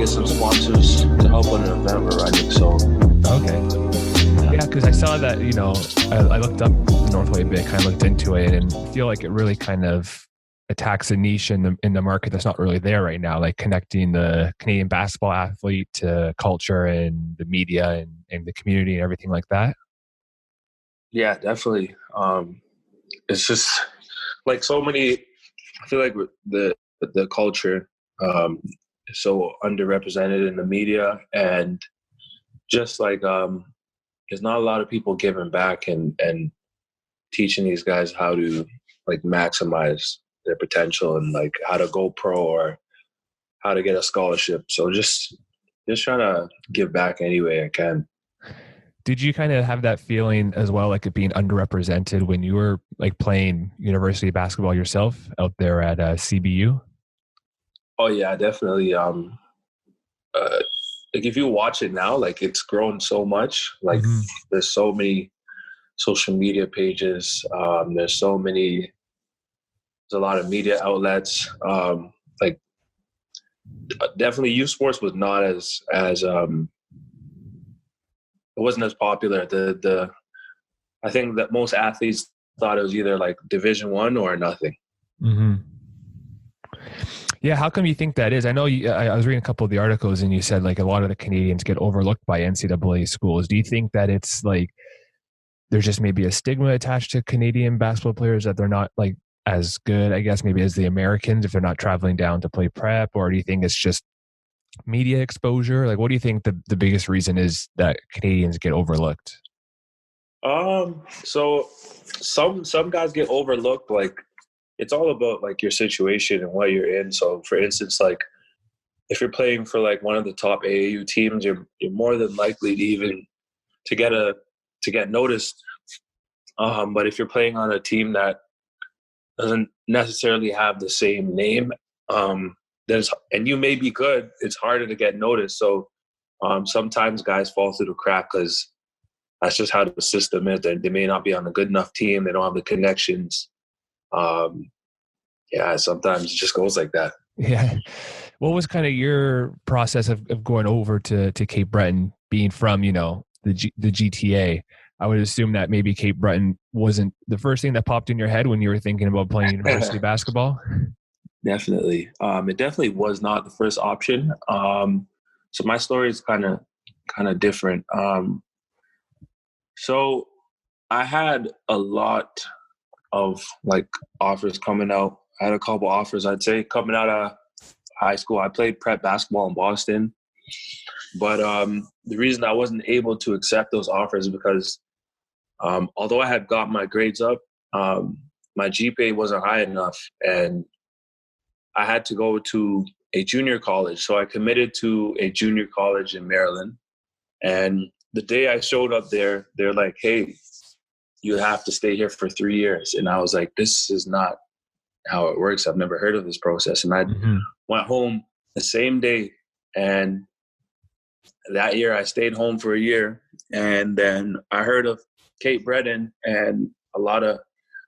get some sponsors to help on an event we're running. So Okay. Yeah, because I saw that, I looked up the Northway a bit, kind of looked into it, and feel like it really kind of attacks a niche in the market that's not really there right now, like connecting the Canadian basketball athlete to culture and the media and the community and everything like that. yeah, definitely. It's just like so many. I feel like the culture is so underrepresented in the media, and just like there's not a lot of people giving back and teaching these guys how to like maximize their potential and like how to go pro or how to get a scholarship. So just trying to give back any way I can. Did you kind of have that feeling as well, like it being underrepresented when you were like playing university basketball yourself out there at CBU? Oh yeah, definitely. Like if you watch it now, like it's grown so much. Like there's so many social media pages. There's a lot of media outlets. Like definitely youth sports was not as it wasn't as popular. I think that most athletes thought it was either like Division I or nothing. Mm-hmm. Yeah, how come you think that is? I know I was reading a couple of the articles and you said like a lot of the Canadians get overlooked by NCAA schools. Do you think that it's like there's just maybe a stigma attached to Canadian basketball players that they're not like as good, I guess, maybe as the Americans if they're not traveling down to play prep? Or do you think it's just media exposure? Like, what do you think the biggest reason is that Canadians get overlooked? So some guys get overlooked. Like it's all about like your situation and what you're in. So for instance, like if you're playing for like one of the top AAU teams, you're more than likely to even to get noticed. But if you're playing on a team that doesn't necessarily have the same name, and you may be good, it's harder to get noticed. So sometimes guys fall through the crack because that's just how the system is. They may not be on a good enough team. They don't have the connections. Sometimes it just goes like that. Yeah. What was kind of your process of going over to Cape Breton, being from, the GTA? I would assume that maybe Cape Breton wasn't the first thing that popped in your head when you were thinking about playing university basketball. Definitely. It definitely was not the first option. So my story is kind of different. So I had a lot of like offers coming out. I had a couple offers, I'd say, coming out of high school. I played prep basketball in Boston, but the reason I wasn't able to accept those offers is because although I had got my grades up, my GPA wasn't high enough, and I had to go to a junior college. So I committed to a junior college in Maryland, and the day I showed up there, they're like, "Hey, you have to stay here for 3 years." And I was like, this is not how it works. I've never heard of this process. And I went home the same day. And that year I stayed home for a year. And then I heard of Cape Breton and a lot of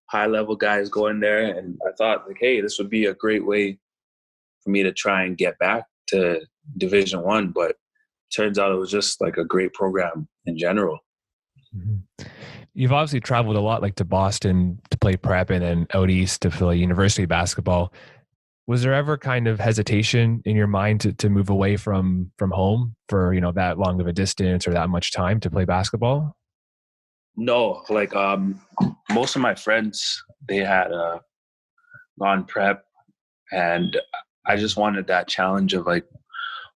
high level guys going there. And I thought like, hey, this would be a great way for me to try and get back to Division I. But turns out it was just like a great program in general. Mm-hmm. You've obviously traveled a lot, like to Boston to play prep and then out east to play university basketball. Was there ever kind of hesitation in your mind to move away from home for, that long of a distance or that much time to play basketball? No, like most of my friends, they had gone prep, and I just wanted that challenge of like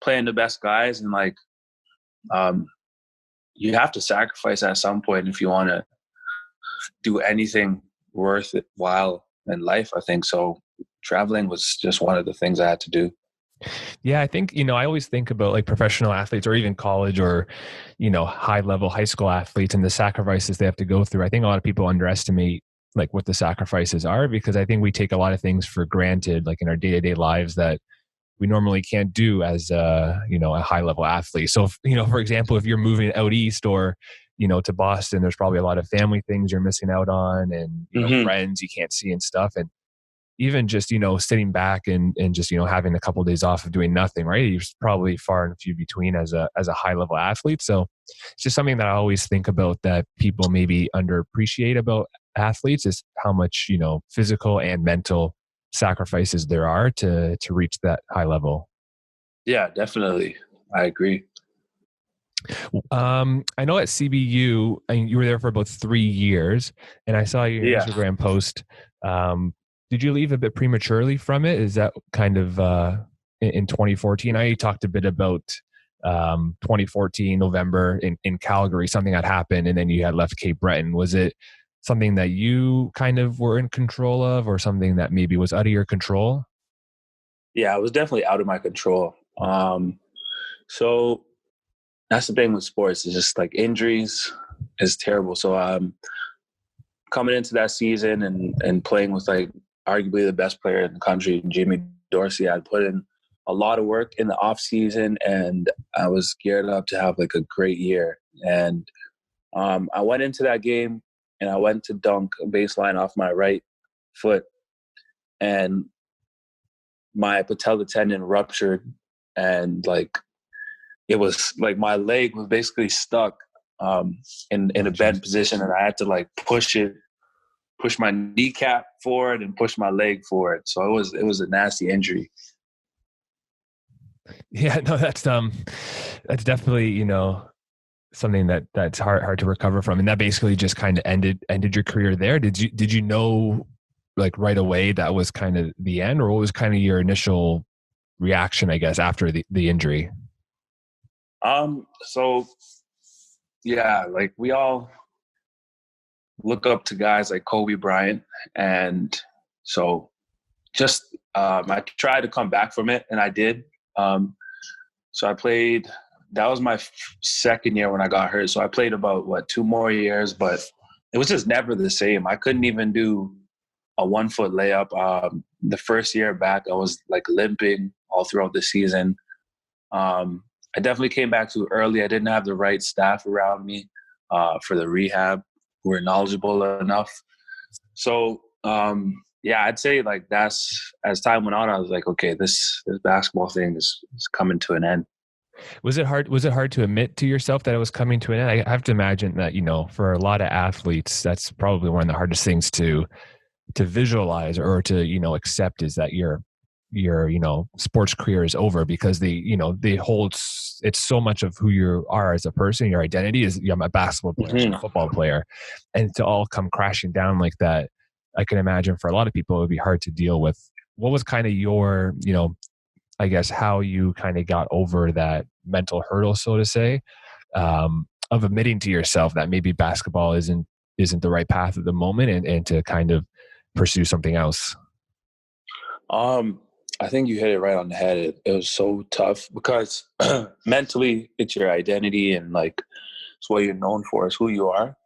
playing the best guys, and like you have to sacrifice at some point if you want to do anything worthwhile in life, I think. So traveling was just one of the things I had to do. Yeah, I think, I always think about like professional athletes or even college or, high level high school athletes and the sacrifices they have to go through. I think a lot of people underestimate like what the sacrifices are, because I think we take a lot of things for granted, like in our day-to-day lives that we normally can't do as a high level athlete. So, for example, if you're moving out east or, to Boston, there's probably a lot of family things you're missing out on and, friends you can't see and stuff. And, even just, sitting back and just, having a couple of days off of doing nothing, right? You're probably far and few between as a high level athlete. So it's just something that I always think about, that people maybe underappreciate about athletes, is how much, physical and mental sacrifices there are to reach that high level. Yeah, definitely. I agree. I know at CBU, you were there for about 3 years, and I saw your Yeah. Instagram post. Did you leave a bit prematurely from it? Is that kind of in 2014? I know you talked a bit about 2014 November in Calgary, something had happened, and then you had left Cape Breton. Was it something that you kind of were in control of, or something that maybe was out of your control? Yeah, it was definitely out of my control. So that's the thing with sports, is just like injuries is terrible. So coming into that season and playing with like arguably the best player in the country, Jimmy Dorsey, I'd put in a lot of work in the off season, and I was geared up to have like a great year. And I went into that game and I went to dunk a baseline off my right foot, and my patella tendon ruptured, and like it was like my leg was basically stuck in a bent position, and I had to like push my kneecap forward and push my leg forward. So it was a nasty injury. Yeah, no, that's definitely, something that's hard to recover from. And that basically just kind of ended your career there. Did you know like right away that was kind of the end, or what was kind of your initial reaction, I guess, after the injury? So yeah, like we all look up to guys like Kobe Bryant, and so just I tried to come back from it, and I did. So I played. That was my second year when I got hurt. So I played about 2 more years, but it was just never the same. I couldn't even do a 1-foot layup. The first year back, I was like limping all throughout the season. I definitely came back too early. I didn't have the right staff around me for the rehab who were knowledgeable enough. So yeah, I'd say like that's, as time went on, I was like, okay, this basketball thing is coming to an end. Was it hard to admit to yourself that it was coming to an end? I have to imagine that, for a lot of athletes, that's probably one of the hardest things to visualize or to, accept, is that your sports career is over, because they hold it's so much of who you are as a person. Your identity is, I'm a basketball player, I'm a football player, and to all come crashing down like that, I can imagine for a lot of people it would be hard to deal with. What was kind of your, I guess, how you kind of got over that mental hurdle, so to say, of admitting to yourself that maybe basketball isn't the right path at the moment, and to kind of pursue something else? I think you hit it right on the head. It was so tough because mentally it's your identity, and like it's what you're known for, it's who you are.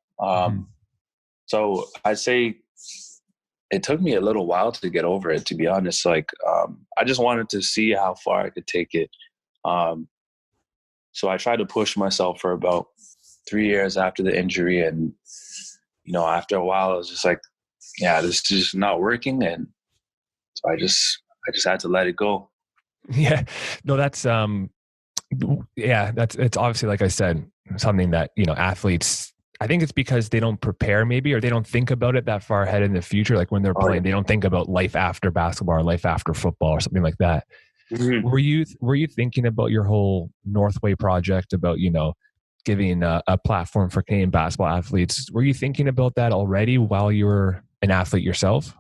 So I'd say it took me a little while to get over it, to be honest. Like I just wanted to see how far I could take it. So I tried to push myself for about 3 years after the injury, and after a while I was just like, yeah, this is just not working, and so I just had to let it go. Yeah, no, that's it's obviously, like I said, something that athletes, I think it's because they don't prepare, maybe, or they don't think about it that far ahead in the future. Like when they're playing, they don't think about life after basketball or life after football or something like that. Mm-hmm. Were you thinking about your whole Northway project, about giving a platform for Canadian basketball athletes? Were you thinking about that already while you were an athlete yourself?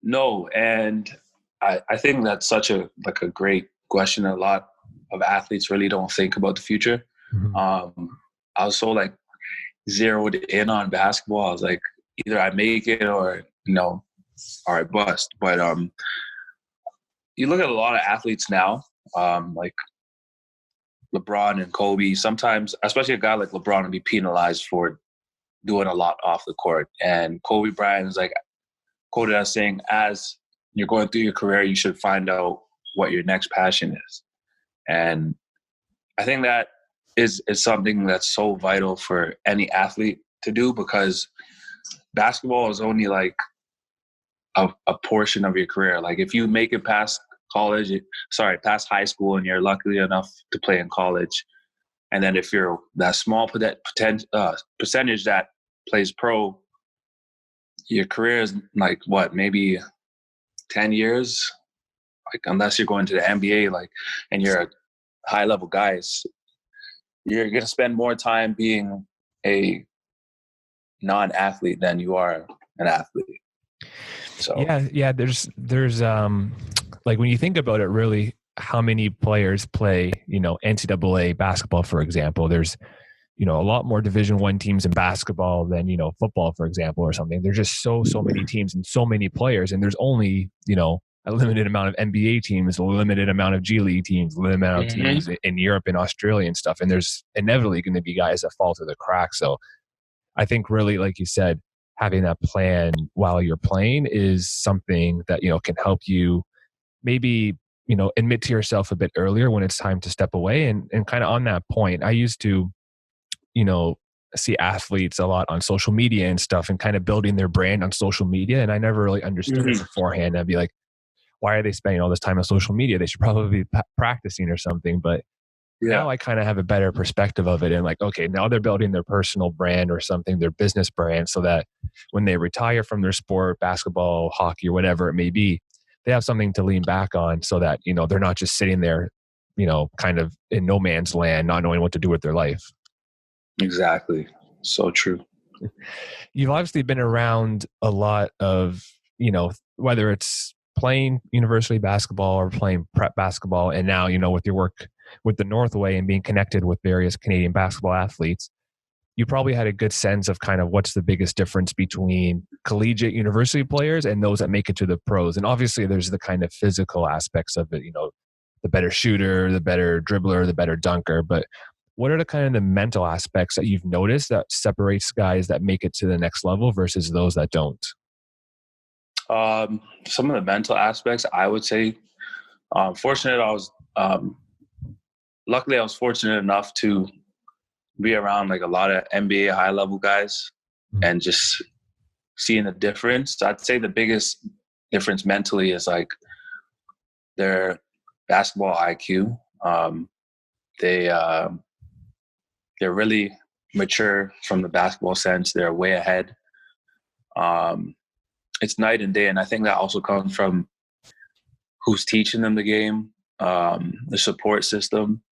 No, and I think that's such a great question. A lot of athletes really don't think about the future. Mm-hmm. I was so like zeroed in on basketball. I was like, either I make it or or I bust. But you look at a lot of athletes now, like LeBron and Kobe. Sometimes, especially a guy like LeBron, will be penalized for doing a lot off the court. And Kobe Bryant is like quoted as saying, as you're going through your career, you should find out what your next passion is. And I think that is something that's so vital for any athlete to do, because basketball is only like a portion of your career. Like if you make it past past high school, and you're lucky enough to play in college, and then if you're that small percentage that plays pro, your career is like what, maybe 10 years, like unless you're going to the NBA, like, and you're a high level guys, you're going to spend more time being a non-athlete than you are an athlete. So yeah, there's like when you think about it, really, how many players play, NCAA basketball, for example. There's, a lot more Division I teams in basketball than, football, for example, or something. There's just so many teams and so many players, and there's only, a limited amount of NBA teams, a limited amount of G League teams, a limited amount of teams in Europe and Australia and stuff. And there's inevitably going to be guys that fall through the cracks. So I think really, like you said, having that plan while you're playing is something that, can help you maybe, admit to yourself a bit earlier when it's time to step away. And kind of on that point, I used to, see athletes a lot on social media and stuff, and kind of building their brand on social media. And I never really understood it beforehand. I'd be like, why are they spending all this time on social media? They should probably be practicing or something. But now I kind of have a better perspective of it. And like, okay, now they're building their personal brand or something, their business brand, so that when they retire from their sport, basketball, hockey, or whatever it may be, they have something to lean back on, so that, they're not just sitting there, kind of in no man's land, not knowing what to do with their life. Exactly. So true. You've obviously been around a lot of, whether it's playing university basketball or playing prep basketball, and now, with your work with the Northway and being connected with various Canadian basketball athletes, you probably had a good sense of kind of what's the biggest difference between collegiate university players and those that make it to the pros. And obviously there's the kind of physical aspects of it, the better shooter, the better dribbler, the better dunker. But what are the kind of the mental aspects that you've noticed that separates guys that make it to the next level versus those that don't? Some of the mental aspects, I would say, luckily I was fortunate enough to be around like a lot of NBA high level guys and just seeing the difference. I'd say the biggest difference mentally is like their basketball IQ. They're really mature from the basketball sense. They're way ahead. It's night and day. And I think that also comes from who's teaching them the game, the support system,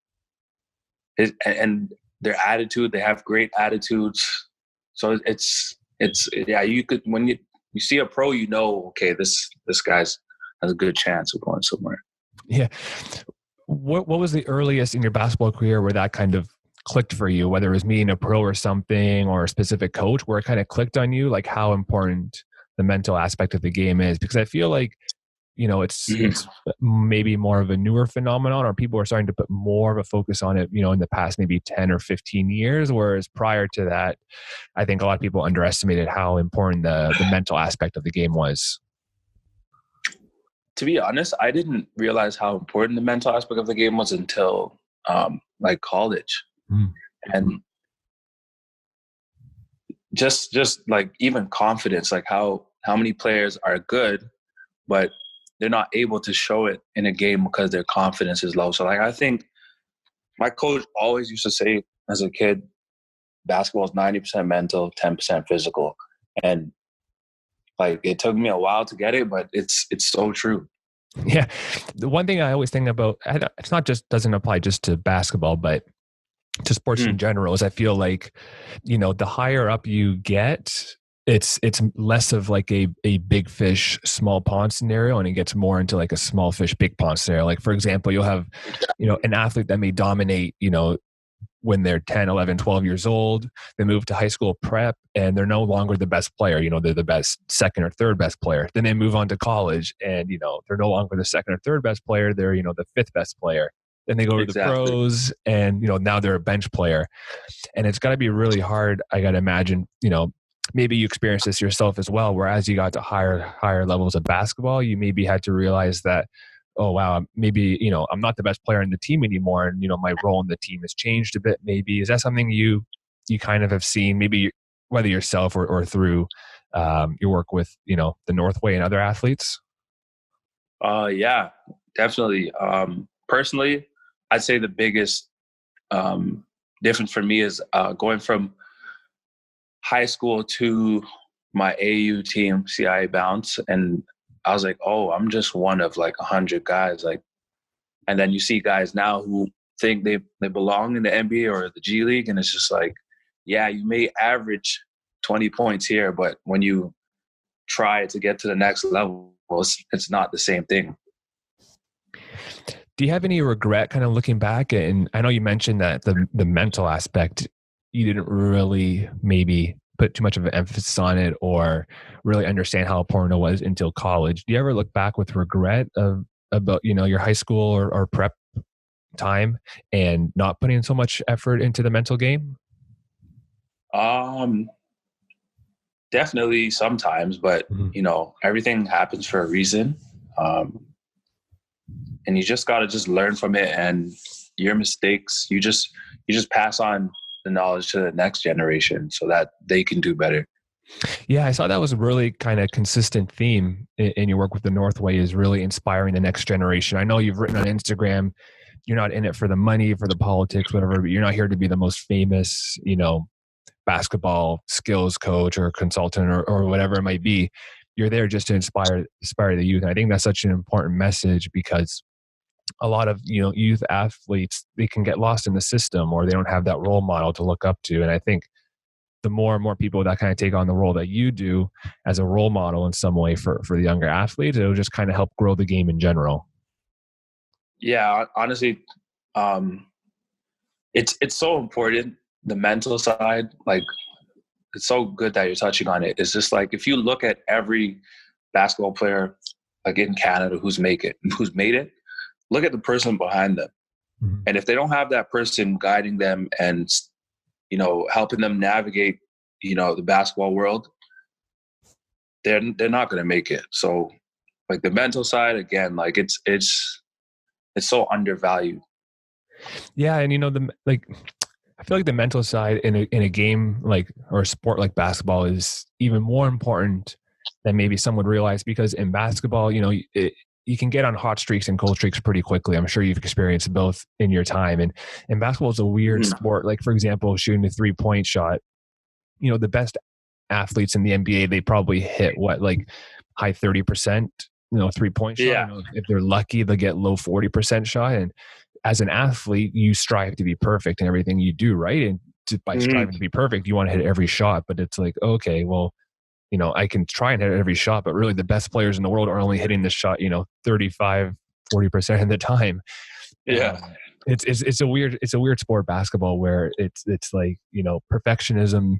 and their attitude. They have great attitudes. So you could, when you see a pro, okay, this guy's has a good chance of going somewhere. Yeah. What was the earliest in your basketball career where that kind of clicked for you, whether it was meeting a pro or something, or a specific coach, where it kind of clicked on you, like how important the mental aspect of the game is? Because I feel like, it's maybe more of a newer phenomenon, or people are starting to put more of a focus on it, in the past maybe 10 or 15 years. Whereas prior to that, I think a lot of people underestimated how important the mental aspect of the game was. To be honest, I didn't realize how important the mental aspect of the game was until like college. And just like even confidence, like how many players are good, but they're not able to show it in a game because their confidence is low. So like, I think my coach always used to say as a kid, basketball is 90% mental, 10% physical. And like, it took me a while to get it, but it's so true. Yeah. The one thing I always think about, it's not just, doesn't apply just to basketball, but to sports in general, is I feel like, the higher up you get, it's less of like a big fish, small pond scenario, and it gets more into like a small fish, big pond scenario. Like, for example, you'll have, an athlete that may dominate, when they're 10, 11, 12 years old, they move to high school prep and they're no longer the best player. They're the best second or third best player. Then they move on to college and, they're no longer the second or third best player. They're, the fifth best player. Then they go to the pros and, now they're a bench player. And it's got to be really hard, I got to imagine, maybe you experienced this yourself as well, where as you got to higher levels of basketball, you maybe had to realize that, oh, wow, maybe, I'm not the best player in the team anymore. And, my role in the team has changed a bit. Maybe is that something you kind of have seen, maybe whether yourself or through your work with, the Northway and other athletes? Yeah, definitely. Personally, I'd say the biggest difference for me is going from high school to my AU team, CIA Bounce, and I was like, oh, I'm just one of like 100 guys. Like, and then you see guys now who think they belong in the NBA or the G League, and it's just like, yeah, you may average 20 points here, but when you try to get to the next level, it's not the same thing. Do you have any regret kind of looking back? And I know you mentioned that the mental aspect, you didn't really maybe put too much of an emphasis on it or really understand how important it was until college. Do you ever look back with regret about, your high school or prep time and not putting so much effort into the mental game? Definitely sometimes, but everything happens for a reason. And you just got to just learn from it, and your mistakes, you just pass on the knowledge to the next generation so that they can do better. Yeah, I saw that was a really kind of consistent theme in your work with the Northway, is really inspiring the next generation. I know you've written on Instagram, you're not in it for the money, for the politics, whatever, but you're not here to be the most famous, basketball skills coach or consultant or whatever it might be. You're there just to inspire the youth. And I think that's such an important message, because a lot of youth athletes, they can get lost in the system, or they don't have that role model to look up to. And I think the more and more people that kind of take on the role that you do as a role model in some way for the younger athletes, it'll just kind of help grow the game in general. Yeah, honestly, it's so important, the mental side. Like, it's so good that you're touching on it. It's just like, if you look at every basketball player like in Canada who's made it, look at the person behind them. Mm-hmm. And if they don't have that person guiding them and helping them navigate the basketball world, they're not going to make it. So like the mental side, again, like it's so undervalued. Yeah, and I feel like the mental side in a game like, or a sport like basketball, is even more important than maybe some would realize, because in basketball, you can get on hot streaks and cold streaks pretty quickly. I'm sure you've experienced both in your time. And basketball is a weird sport. Like, for example, shooting a 3-point shot, the best athletes in the NBA, they probably hit like high 30%, 3-point shot. Yeah. If they're lucky, they'll get low 40% shot. And as an athlete, you strive to be perfect in everything you do, right? And by striving to be perfect, you want to hit every shot. But it's like, okay, well, I can try and hit every shot, but really the best players in the world are only hitting the shot, 35, 40% of the time. Yeah. It's a weird sport, basketball, where it's like, perfectionism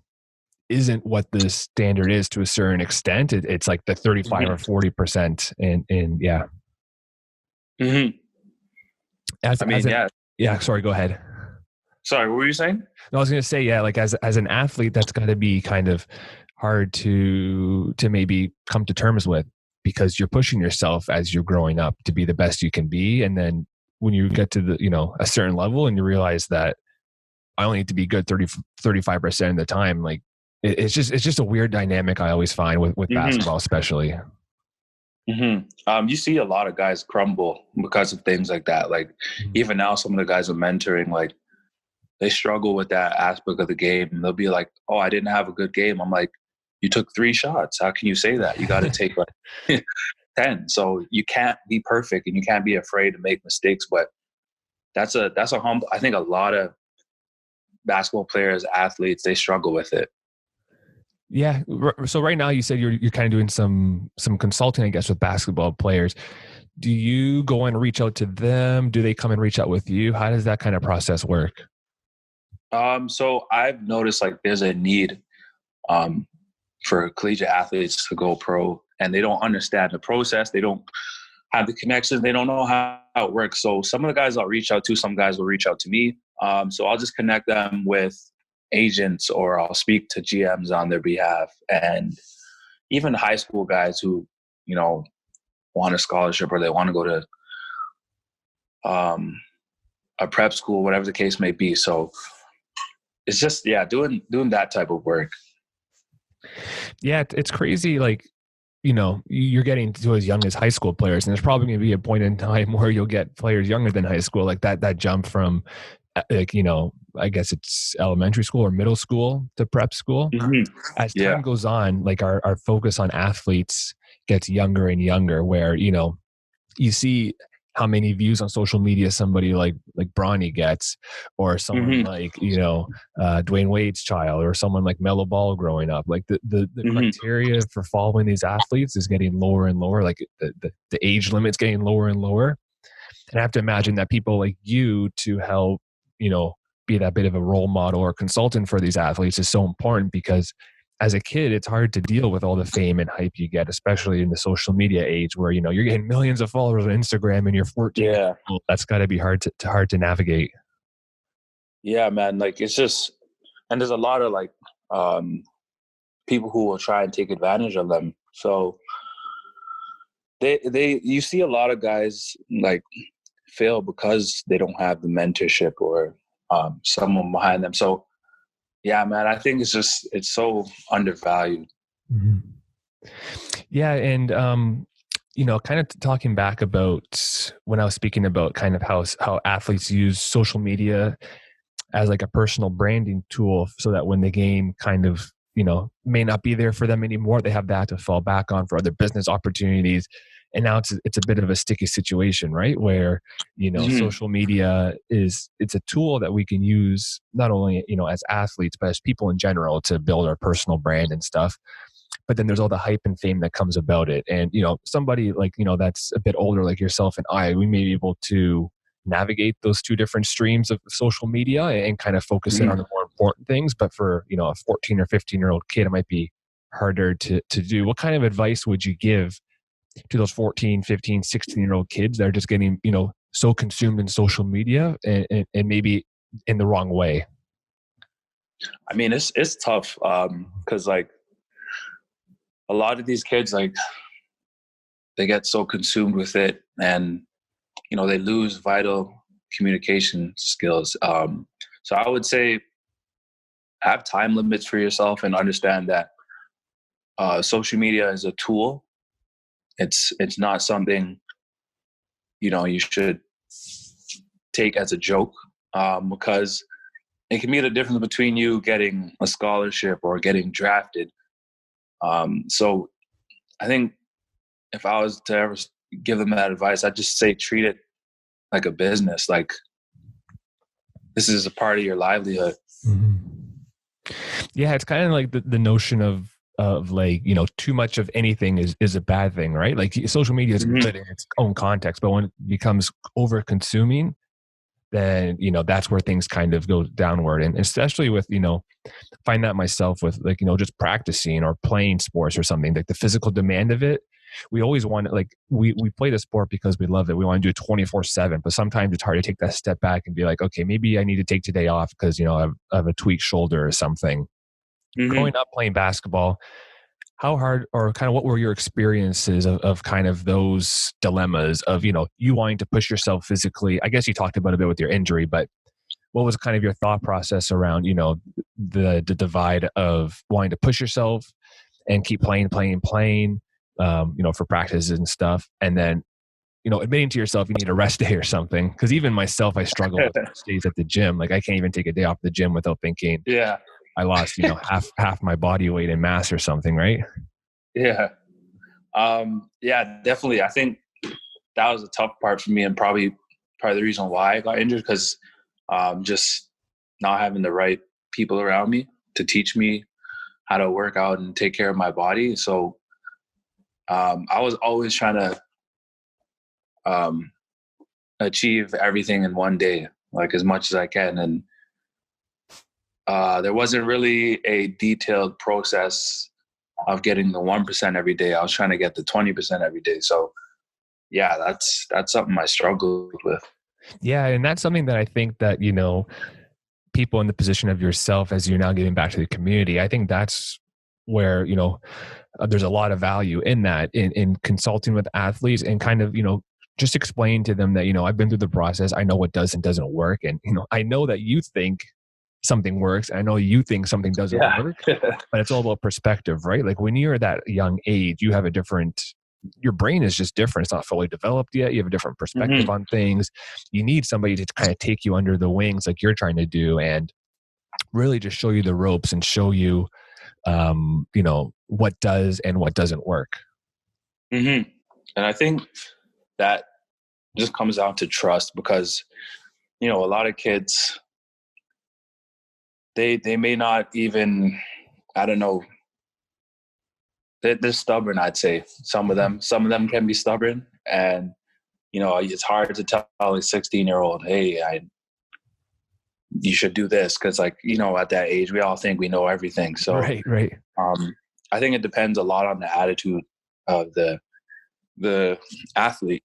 isn't what the standard is to a certain extent. It's like the 35 or 40%. And yeah. Mm-hmm. Yeah. Sorry, go ahead. Sorry, what were you saying? No, I was going to say, yeah, like as an athlete, that's got to be kind of hard to maybe come to terms with, because you're pushing yourself as you're growing up to be the best you can be. And then when you get to the, a certain level and you realize that I only need to be good 35% of the time, like it's just a weird dynamic I always find with basketball, especially. Mm-hmm. You see a lot of guys crumble because of things like that. Like even now, some of the guys I'm mentoring, like they struggle with that aspect of the game. And they'll be like, "Oh, I didn't have a good game." I'm like, "You took 3 shots. How can you say that? You got to take like 10." So you can't be perfect, and you can't be afraid to make mistakes. But that's a humble. I think a lot of basketball players, athletes, they struggle with it. Yeah. So right now you said you're kind of doing some consulting, I guess, with basketball players. Do you go and reach out to them? Do they come and reach out with you? How does that kind of process work? So I've noticed like there's a need for collegiate athletes to go pro, and they don't understand the process. They don't have the connections. They don't know how it works. So some of the guys I'll reach out to, some guys will reach out to me. So I'll just connect them with agents, or I'll speak to GMs on their behalf. And even high school guys who, want a scholarship, or they want to go to a prep school, whatever the case may be. So it's just, doing that type of work. Yeah, it's crazy. Like, you're getting to as young as high school players, and there's probably going to be a point in time where you'll get players younger than high school, like that jump from, like, I guess it's elementary school or middle school to prep school. Mm-hmm. As Yeah. time goes on, like our focus on athletes gets younger and younger, where, you see how many views on social media somebody like Bronny gets, or someone Mm-hmm. like, Dwayne Wade's child, or someone like Melo Ball growing up. Like the Mm-hmm. criteria for following these athletes is getting lower and lower. Like the age limit's getting lower and lower. And I have to imagine that people like you to help, be that bit of a role model or consultant for these athletes is so important, because as a kid, it's hard to deal with all the fame and hype you get, especially in the social media age where, you're getting millions of followers on Instagram and you're 14 years Yeah. old. That's got to be hard to navigate. Yeah, man. Like, it's just, and there's a lot of like people who will try and take advantage of them. So you see a lot of guys like fail because they don't have the mentorship or someone behind them. So yeah, man, I think it's so undervalued. Mm-hmm. Yeah. And, kind of talking back about when I was speaking about kind of how athletes use social media as like a personal branding tool, so that when the game kind of, may not be there for them anymore, they have that to fall back on for other business opportunities. And now it's a bit of a sticky situation, right? Where, Mm-hmm. social media it's a tool that we can use not only, as athletes, but as people in general to build our personal brand and stuff. But then there's all the hype and fame that comes about it. And, somebody like, that's a bit older, like yourself and we may be able to navigate those two different streams of social media and kind of focus in on Mm-hmm. the more important things. But for, a 14 or 15-year-old kid, it might be harder to do. What kind of advice would you give to those 14, 15, 16-year-old kids that are just getting, so consumed in social media and maybe in the wrong way? I mean, it's tough because like a lot of these kids, like they get so consumed with it, and they lose vital communication skills. So I would say have time limits for yourself and understand that social media is a tool. It's not something you should take as a joke, because it can be the difference between you getting a scholarship or getting drafted. So I think if I was to ever give them that advice, I'd just say treat it like a business. Like, this is a part of your livelihood. Mm-hmm. Yeah, it's kind of like the notion of like, too much of anything is a bad thing, right? Like social media is Mm-hmm. good in its own context, but when it becomes over consuming, then that's where things kind of go downward. And especially with, find that myself with like, just practicing or playing sports or something, like the physical demand of it. We always want it, like we play the sport because we love it. We want to do it 24/7, but sometimes it's hard to take that step back and be like, okay, maybe I need to take today off because, I have a tweaked shoulder or something. Mm-hmm. Growing up playing basketball, how hard or kind of what were your experiences of kind of those dilemmas of, you wanting to push yourself physically? I guess you talked about a bit with your injury, but what was kind of your thought process around, the divide of wanting to push yourself and keep playing, for practices and stuff. And then, admitting to yourself you need a rest day or something. Cause even myself, I struggle with rest days at the gym. Like I can't even take a day off the gym without thinking Yeah. I lost, half my body weight in mass or something. Right. Yeah. Yeah, definitely. I think that was a tough part for me, and probably the reason why I got injured, because just not having the right people around me to teach me how to work out and take care of my body. So I was always trying to achieve everything in one day, like as much as I can. And there wasn't really a detailed process of getting the 1% every day. I was trying to get the 20% every day. So yeah, that's something I struggled with. Yeah. And that's something that I think that, people in the position of yourself, as you're now giving back to the community, I think that's where, there's a lot of value in that, in consulting with athletes and kind of, just explain to them that, I've been through the process. I know what does and doesn't work. And, I know that you think something works. I know you think something doesn't Yeah. work, but it's all about perspective, right? Like when you're at that young age, you have your brain is just different. It's not fully developed yet. You have a different perspective on things. You need somebody to kind of take you under the wings like you're trying to do and really just show you the ropes and show you, what does and what doesn't work. And I think that just comes down to trust because, a lot of kids, they may not even, I don't know, they're stubborn, I'd say. Some of them can be stubborn. And, it's hard to tell a 16-year-old, hey, you should do this. Cause at that age, we all think we know everything. So Right. I think it depends a lot on the attitude of the athlete.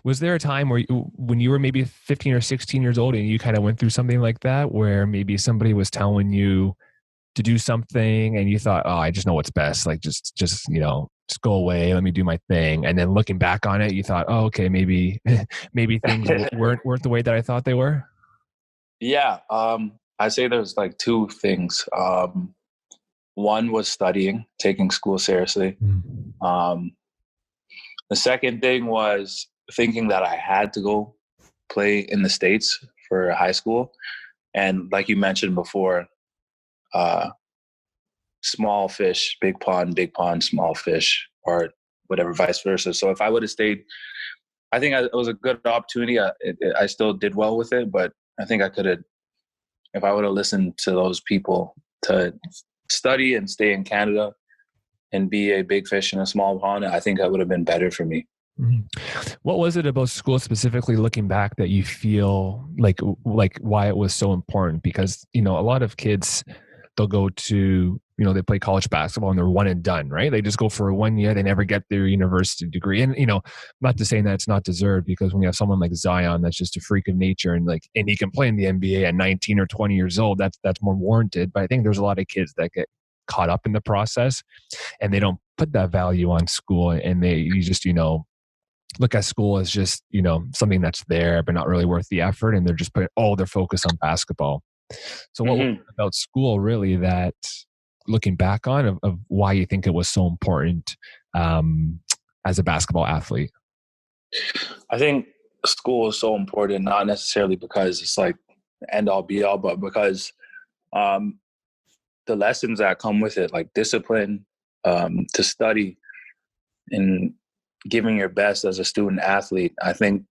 Was there a time when you were maybe 15 or 16 years old and you kind of went through something like that, where maybe somebody was telling you to do something and you thought, oh, I just know what's best. Like just go away. Let me do my thing. And then looking back on it, you thought, oh, okay, maybe things weren't the way that I thought they were. Yeah. I'd say there's like two things. One was studying, taking school seriously. The second thing was thinking that I had to go play in the States for high school. And like you mentioned before, small fish, big pond, small fish, or whatever, vice versa. So if I would have stayed, I think it was a good opportunity. I still did well with it, but I think I could have, if I would have listened to those people to study and stay in Canada and be a big fish in a small pond, I think that would have been better for me. What was it about school specifically, looking back, that you feel like why it was so important? Because, a lot of kids, they'll go to, they play college basketball and they're one and done, right? They just go for 1 year. They never get their university degree. And, not to say that it's not deserved, because when you have someone like Zion, that's just a freak of nature, and he can play in the NBA at 19 or 20 years old, that's more warranted. But I think there's a lot of kids that get caught up in the process and they don't put that value on school, and you just, look at school as just, something that's there, but not really worth the effort. And they're just putting all their focus on basketball. So what was it about school really that, looking back on, of why you think it was so important as a basketball athlete? I think school is so important, not necessarily because it's like end all be all, but because the lessons that come with it, like discipline, to study and giving your best as a student athlete, I think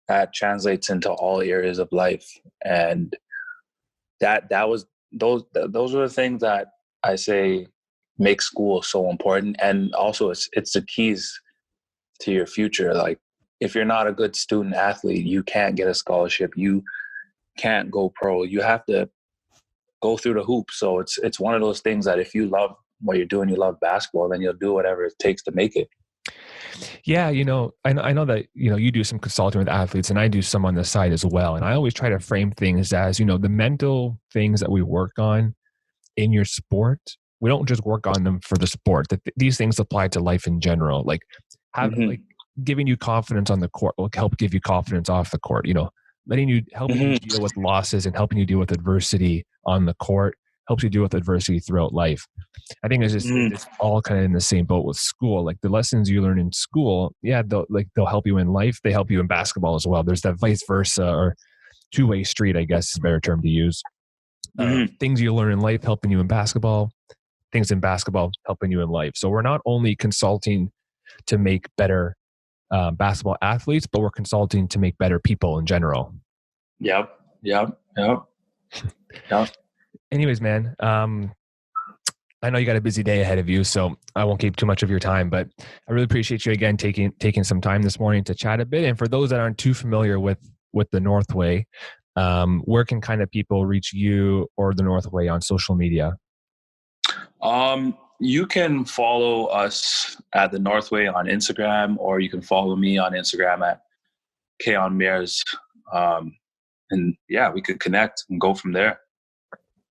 that translates into all areas of life. And those are the things that I say make school so important. And also it's the keys to your future. Like if you're not a good student athlete, you can't get a scholarship. You can't go pro. You have to go through the hoops. So it's one of those things that if you love what you're doing, you love basketball, then you'll do whatever it takes to make it. Yeah, I know that, you do some consulting with athletes, and I do some on the side as well. And I always try to frame things as, the mental things that we work on in your sport. We don't just work on them for the sport. That these things apply to life in general. Like like giving you confidence on the court will help give you confidence off the court. Helping you deal with losses and helping you deal with adversity on the court helps you deal with adversity throughout life. I think it's all kind of in the same boat with school. Like the lessons you learn in school, yeah, they'll help you in life. They help you in basketball as well. There's that vice versa, or two-way street, I guess is a better term to use. Things you learn in life helping you in basketball, things in basketball helping you in life. So we're not only consulting to make better basketball athletes, but we're consulting to make better people in general. Yep. Anyways, man, I know you got a busy day ahead of you, so I won't keep too much of your time, but I really appreciate you again taking some time this morning to chat a bit. And for those that aren't too familiar with the Northway, where can kind of people reach you or the Northway on social media? You can follow us at the Northway on Instagram, or you can follow me on Instagram at Kayon Mayers. And yeah, we could connect and go from there.